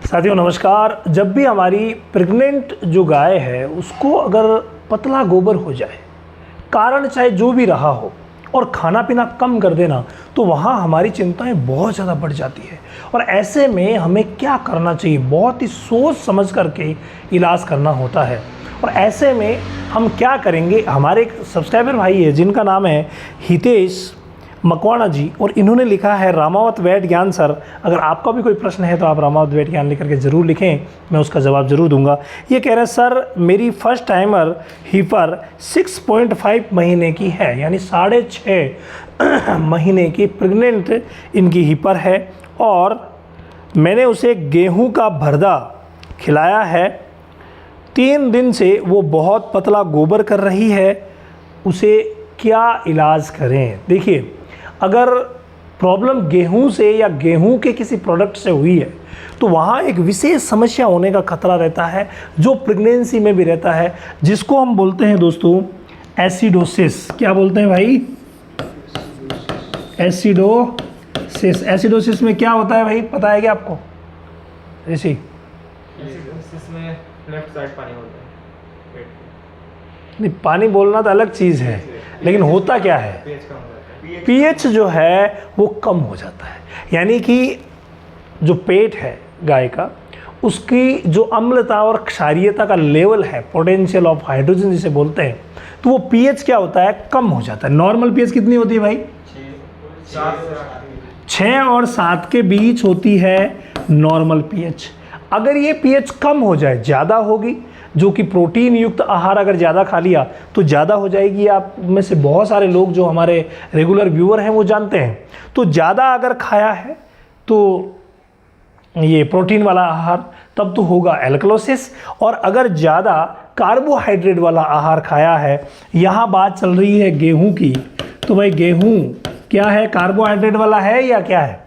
साथियों नमस्कार। जब भी हमारी प्रेग्नेंट जो गाय है उसको अगर पतला गोबर हो जाए, कारण चाहे जो भी रहा हो, और खाना पीना कम कर देना, तो वहाँ हमारी चिंताएं बहुत ज़्यादा बढ़ जाती है। और ऐसे में हमें क्या करना चाहिए, बहुत ही सोच समझ करके इलाज करना होता है। और ऐसे में हम क्या करेंगे, हमारे एक सब्सक्राइबर भाई है जिनका नाम है हितेश मकवाना जी, और इन्होंने लिखा है रामावत वैद ज्ञान सर, अगर आपका भी कोई प्रश्न है तो आप रामावत वैद ज्ञान लिख करके ज़रूर लिखें, मैं उसका जवाब ज़रूर दूंगा। ये कह रहे हैं सर मेरी फर्स्ट टाइमर हीपर 6.5 महीने की है, यानी 6.5 महीने की प्रेग्नेंट इनकी हीपर है, और मैंने उसे गेहूं का भरदा खिलाया है। 3 दिन से वो बहुत पतला गोबर कर रही है, उसे क्या इलाज करें। देखिए, अगर प्रॉब्लम गेहूं से या गेहूं के किसी प्रोडक्ट से हुई है तो वहाँ एक विशेष समस्या होने का खतरा रहता है, जो प्रेगनेंसी में भी रहता है, जिसको हम बोलते हैं दोस्तों एसिडोसिस। क्या बोलते हैं भाई? एसिडोसिस। एसिडोसिस में क्या होता है भाई, पता है क्या आपको? ऋषि? एसिडोसिस में लेफ्ट साइड पानी होता है पेट नहीं, पानी बोलना तो अलग चीज़ है, लेकिन होता क्या है, पीएच कम हो जाता है। पीएच जो है वो कम हो जाता है। यानी कि जो पेट है गाय का, उसकी जो अम्लता और क्षारीयता का लेवल है, पोटेंशियल ऑफ हाइड्रोजन जिसे बोलते हैं, तो वो पीएच क्या होता है, कम हो जाता है। नॉर्मल पीएच कितनी होती है भाई? 6 और 7 के बीच होती है नॉर्मल पीएच। अगर ये पीएच कम हो जाए, ज़्यादा होगी, जो कि प्रोटीन युक्त आहार अगर ज़्यादा खा लिया तो ज़्यादा हो जाएगी। आप में से बहुत सारे लोग जो हमारे रेगुलर व्यूअर हैं वो जानते हैं। तो ज़्यादा अगर खाया है तो ये प्रोटीन वाला आहार, तब तो होगा एल्कलोसिस। और अगर ज़्यादा कार्बोहाइड्रेट वाला आहार खाया है, यहाँ बात चल रही है गेहूं की, तो भाई गेहूं क्या है, कार्बोहाइड्रेट वाला है या क्या है?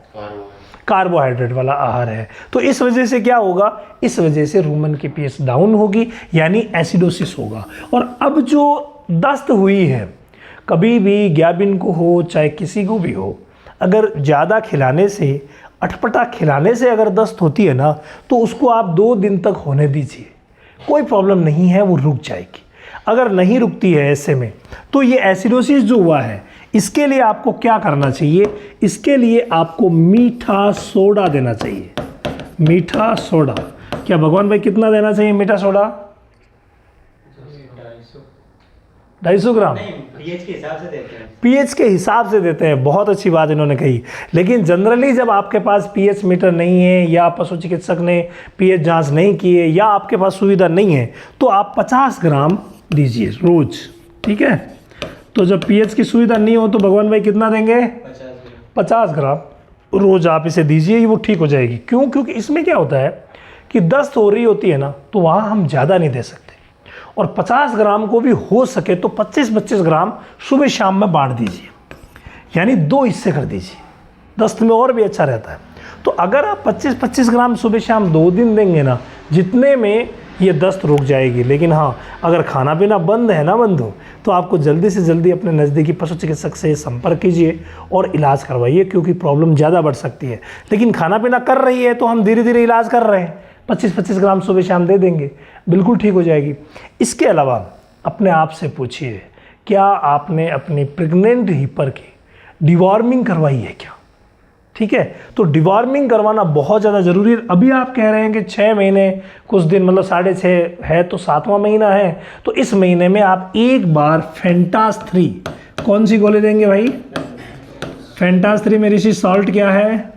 कार्बोहाइड्रेट वाला आहार है। तो इस वजह से क्या होगा, इस वजह से रूमन की पीएच डाउन होगी, यानी एसिडोसिस होगा। और अब जो दस्त हुई है, कभी भी ग्याबिन को हो चाहे किसी को भी हो, अगर ज़्यादा खिलाने से, अटपटा खिलाने से अगर दस्त होती है ना, तो उसको आप 2 दिन तक होने दीजिए, कोई प्रॉब्लम नहीं है, वो रुक जाएगी। अगर नहीं रुकती है ऐसे में, तो ये एसिडोसिस जो हुआ है, इसके लिए आपको क्या करना चाहिए, इसके लिए आपको मीठा सोडा देना चाहिए। मीठा सोडा, क्या भगवान भाई कितना देना चाहिए मीठा सोडा? 250 ग्राम। पीएच के हिसाब से देते हैं। पीएच के हिसाब से देते हैं, बहुत अच्छी बात इन्होंने कही। लेकिन जनरली जब आपके पास पीएच मीटर नहीं है, या पशु चिकित्सक ने पीएच जांच नहीं की है, या आपके पास सुविधा नहीं है, तो आप 50 ग्राम दीजिए रोज, ठीक है। तो जब पीएच की सुविधा नहीं हो तो भगवान भाई कितना देंगे? 50 ग्राम रोज आप इसे दीजिए, वो ठीक हो जाएगी। क्यों? क्योंकि इसमें क्या होता है कि दस्त हो रही होती है ना, तो वहाँ हम ज़्यादा नहीं दे सकते, और 50 ग्राम को भी हो सके तो 25-25 ग्राम सुबह शाम में बांट दीजिए, यानी 2 हिस्से कर दीजिए, दस्त में और भी अच्छा रहता है। तो अगर आप 25-25 ग्राम सुबह शाम 2 दिन देंगे ना, जितने में ये दस्त रुक जाएगी। लेकिन हाँ, अगर खाना पीना बंद है ना बंधु, तो आपको जल्दी से जल्दी अपने नज़दीकी पशु चिकित्सक से संपर्क कीजिए और इलाज करवाइए, क्योंकि प्रॉब्लम ज़्यादा बढ़ सकती है। लेकिन खाना पीना कर रही है तो हम धीरे धीरे इलाज कर रहे हैं, 25-25 ग्राम सुबह शाम दे देंगे, बिल्कुल ठीक हो जाएगी। इसके अलावा अपने आप से पूछिए, क्या आपने अपनी प्रेग्नेंट हीपर की डिवॉर्मिंग करवाई है क्या? ठीक है, तो डिवॉर्मिंग करवाना बहुत ज़्यादा ज़रूरी है। अभी आप कह रहे हैं कि 6 महीने कुछ दिन, मतलब 6.5 है तो 7वां महीना है, तो इस महीने में आप एक बार फेंटास 3, कौन सी गोली देंगे भाई? फेंटास 3 में ऋषि सॉल्ट क्या है?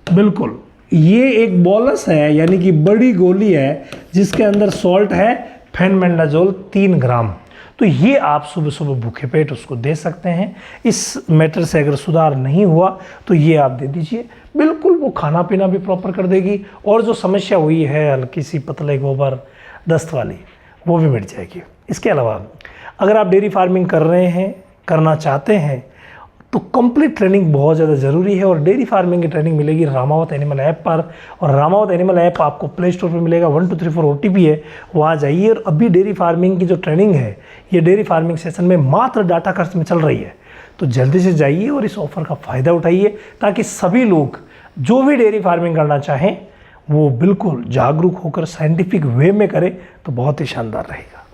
बिल्कुल, ये एक बोलस है, यानी कि बड़ी गोली है जिसके अंदर सॉल्ट है, फेनमेंडाजोल 3 ग्राम। तो ये आप सुबह सुबह भूखे पेट उसको दे सकते हैं। इस मैटर से अगर सुधार नहीं हुआ तो ये आप दे दीजिए, बिल्कुल वो खाना पीना भी प्रॉपर कर देगी, और जो समस्या हुई है हल्की सी पतले गोबर दस्त वाली, वो भी मिट जाएगी। इसके अलावा अगर आप डेयरी फार्मिंग कर रहे हैं, करना चाहते हैं, तो कंप्लीट ट्रेनिंग बहुत ज़्यादा ज़रूरी है, और डेयरी फार्मिंग की ट्रेनिंग मिलेगी रामावत एनिमल ऐप पर। और रामावत एनिमल ऐप आपको प्ले स्टोर पर मिलेगा, 1234 OTP है, वहाँ जाइए। और अभी डेयरी फार्मिंग की जो ट्रेनिंग है, ये डेयरी फार्मिंग सेशन में मात्र डाटा खर्च में चल रही है, तो जल्दी से जाइए और इस ऑफ़र का फ़ायदा उठाइए, ताकि सभी लोग जो भी डेयरी फार्मिंग करना चाहें वो बिल्कुल जागरूक होकर साइंटिफिक वे में करे तो बहुत ही शानदार रहेगा।